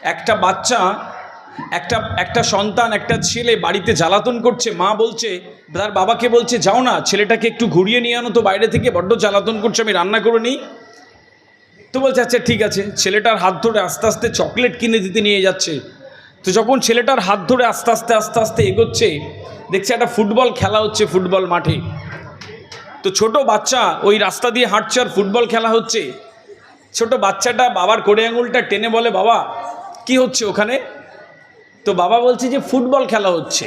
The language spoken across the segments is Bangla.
একটা বাচ্চা একটা সন্তান, একটা ছেলে বাড়িতে জ্বালাতন করছে। মা বলছে, তার বাবাকে বলছে, যাও না ছেলেটাকে একটু ঘুরিয়ে নিয়ে আনো তো বাইরে থেকে, বড্ড জ্বালাতন করছে, আমি রান্না করে নিই। তো বলছে আচ্ছা ঠিক আছে। ছেলেটার হাত ধরে আস্তে আস্তে চকলেট কিনে দিতে নিয়ে যাচ্ছে। তো যখন ছেলেটার হাত ধরে আস্তে আস্তে এগোচ্ছে, দেখছে একটা ফুটবল খেলা হচ্ছে ফুটবল মাঠে। তো ছোট বাচ্চা ওই রাস্তা দিয়ে হাঁটছে আর ফুটবল খেলা হচ্ছে। ছোট বাচ্চাটা বাবার কোড়ে আঙুলটা টেনে বলে, বাবা কি হচ্ছে ওখানে? তো বাবা বলছে যে ফুটবল খেলা হচ্ছে।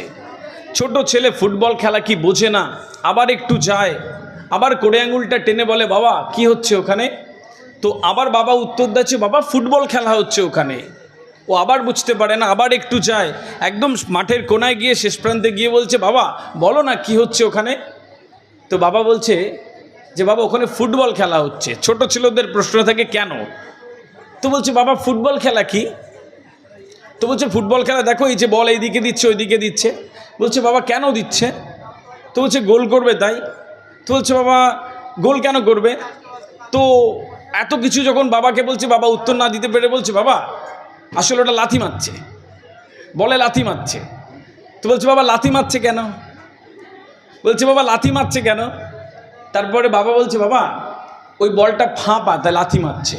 ছোট ছেলে ফুটবল খেলা কি বোঝে না, আবার একটু যায়, আবার কোড়ে আঙুলটা টেনে বলে, বাবা কি হচ্ছে ওখানে? তো আবার বাবা উত্তর দিচ্ছে, বাবা ফুটবল খেলা হচ্ছে ওখানে। ও আবার বুঝতে পারে না, আবার একটু যায়, একদম মাঠের কোনায় গিয়ে শেষ প্রান্তে গিয়ে বলছে, বাবা বলো না কি হচ্ছে ওখানে? তো বাবা বলছে যে বাবা ওখানে ফুটবল খেলা হচ্ছে। ছোট ছেলেদের প্রশ্ন থাকে কেন? তো বলছে বাবা ফুটবল খেলা কি? তো বলছে ফুটবল খেলা দেখো, এই যে বল এইদিকে দিচ্ছে ওইদিকে দিচ্ছে। বলছে বাবা কেন দিচ্ছে? তো বলছে গোল করবে তাই। তো বলছে বাবা গোল কেন করবে? তো এত কিছু যখন বাবাকে বলছে, বাবা উত্তর না দিতে পেরে বলছে, বাবা আসলে ওটা লাথি মারছে, বলে লাথি মারছে। তো বলছে বাবা লাথি মারছে কেন? বলছে বাবা লাথি মারছে কেন? তারপরে বাবা বলছে, বাবা ওই বলটা ফাঁপা তাই লাথি মারছে।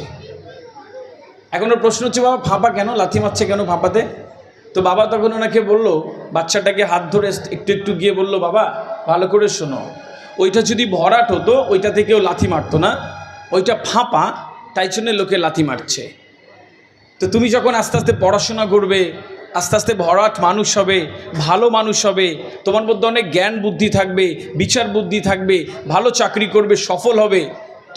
এখন ওর প্রশ্ন হচ্ছে, বাবা ফাঁপা কেন, লাথি মারছে কেন ফাঁপাতে? তো বাবা তখন ওনাকে বলল, বাচ্চাটাকে হাত ধরে একটু একটু গিয়ে বলল, বাবা ভালো করে শোনো, ওইটা যদি ভরাট হতো ওইটাতে কেউ লাথি মারতো না, ওইটা ফাঁপা তাই জন্য লোকে লাথি মারছে। তো তুমি যখন আস্তে আস্তে পড়াশোনা করবে, আস্তে আস্তে ভরাট মানুষ হবে, ভালো মানুষ হবে, তোমার মধ্যে অনেক জ্ঞান বুদ্ধি থাকবে, বিচার বুদ্ধি থাকবে, ভালো চাকরি করবে, সফল হবে,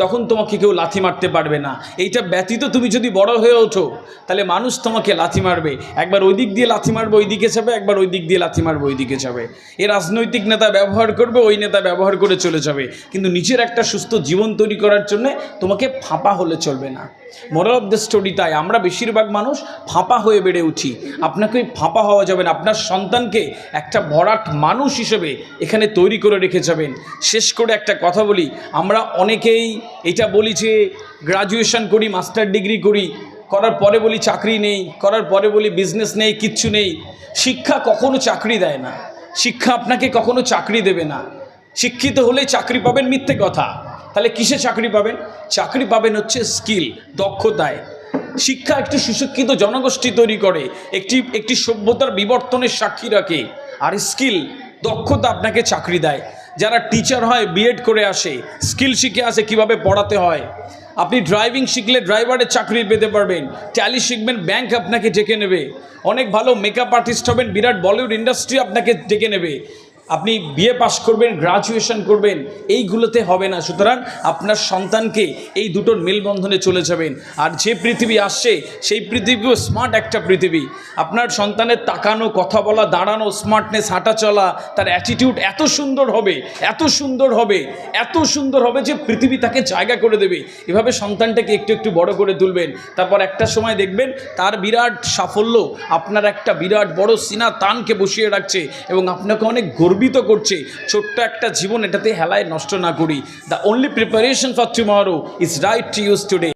তখন তোমাকে কেউ লাথি মারতে পারবে না। এইটা ব্যতীত তুমি যদি বড় হয়ে ওঠো তাহলে মানুষ তোমাকে লাথি মারবে, একবার ওই দিক দিয়ে লাথি মারবে ওই দিকে যাবে, একবার ওই দিক দিয়ে লাথি মারবে ওই দিকে যাবে। এ রাজনৈতিক নেতা ব্যবহার করবে, ওই নেতা ব্যবহার করে চলে যাবে, কিন্তু নিজের একটা সুস্থ জীবন তৈরি করার জন্য তোমাকে ফাঁপা হলে চলবে না। মোরাল অফ দ্য স্টোরি তাই আমরা বেশিরভাগ মানুষ ফাঁপা হয়ে বেড়ে উঠি। আপনাকে ফাঁপা হওয়া যাবে না, আপনার সন্তানকে একটা ভরাট মানুষ হিসেবে এখানে তৈরি করে রেখে যাবেন। শেষ করে একটা কথা বলি, আমরা অনেকেই এটা বলি যে গ্রাজুয়েশন করি, মাস্টার ডিগ্রি করি, করার পরে বলি চাকরি নেই, করার পরে বলি বিজনেস নেই, কিচ্ছু নেই। শিক্ষা কখনো চাকরি দেয় না, শিক্ষা আপনাকে কখনো চাকরি দেবে না। শিক্ষিত হলেই চাকরি পাবেন মিথ্যে কথা। তাহলে কিসে চাকরি পাবেন? চাকরি পাবেন হচ্ছে স্কিল, দক্ষতায়। শিক্ষা একটি সুশিক্ষিত জনগোষ্ঠী তৈরি করে, একটি সভ্যতার বিবর্তনের সাক্ষী রাখে। আর স্কিল, দক্ষতা আপনাকে চাকরি দেয়। যারা টিচার হয় বিএড করে আসে, স্কিল শিখে আসে কিভাবে পড়াতে হয়। আপনি ড্রাইভিং শিখলে ড্রাইভারের চাকরি পেতে পারবেন। ট্যালি শিখবেন, ব্যাংক আপনাকে ডেকে নেবে। অনেক ভালো মেকআপ আর্টিস্ট হবেন, বিরাট বলিউড ইন্ডাস্ট্রি আপনাকে ডেকে নেবে। আপনি বিএ পাস করবেন, গ্রাজুয়েশন করবেন, এইগুলোতে হবে না। সুতরাং আপনার সন্তানকে এই দুটোর মেলবন্ধনে চলে যাবেন। আর যে পৃথিবী আসছে সেই পৃথিবীও স্মার্ট একটা পৃথিবী। আপনার সন্তানের তাকানো, কথা বলা, দাঁড়ানো, স্মার্টনেস, হাঁটা চলা, তার অ্যাটিটিউড এত সুন্দর হবে, এত সুন্দর হবে, এত সুন্দর হবে যে পৃথিবী তাকে জায়গা করে দেবে। এভাবে সন্তানটাকে একটু একটু বড় করে তুলবেন। তারপর একটা সময় দেখবেন তার বিরাট সাফল্য আপনার একটা বিরাট বড় সিনা তানকে বসিয়ে রাখছে এবং আপনাকে অনেক গর্বিত করছে। ছোট্ট একটা জীবন, এটাতে হেলায় নষ্ট না করি। The only preparation for tomorrow is right to use today.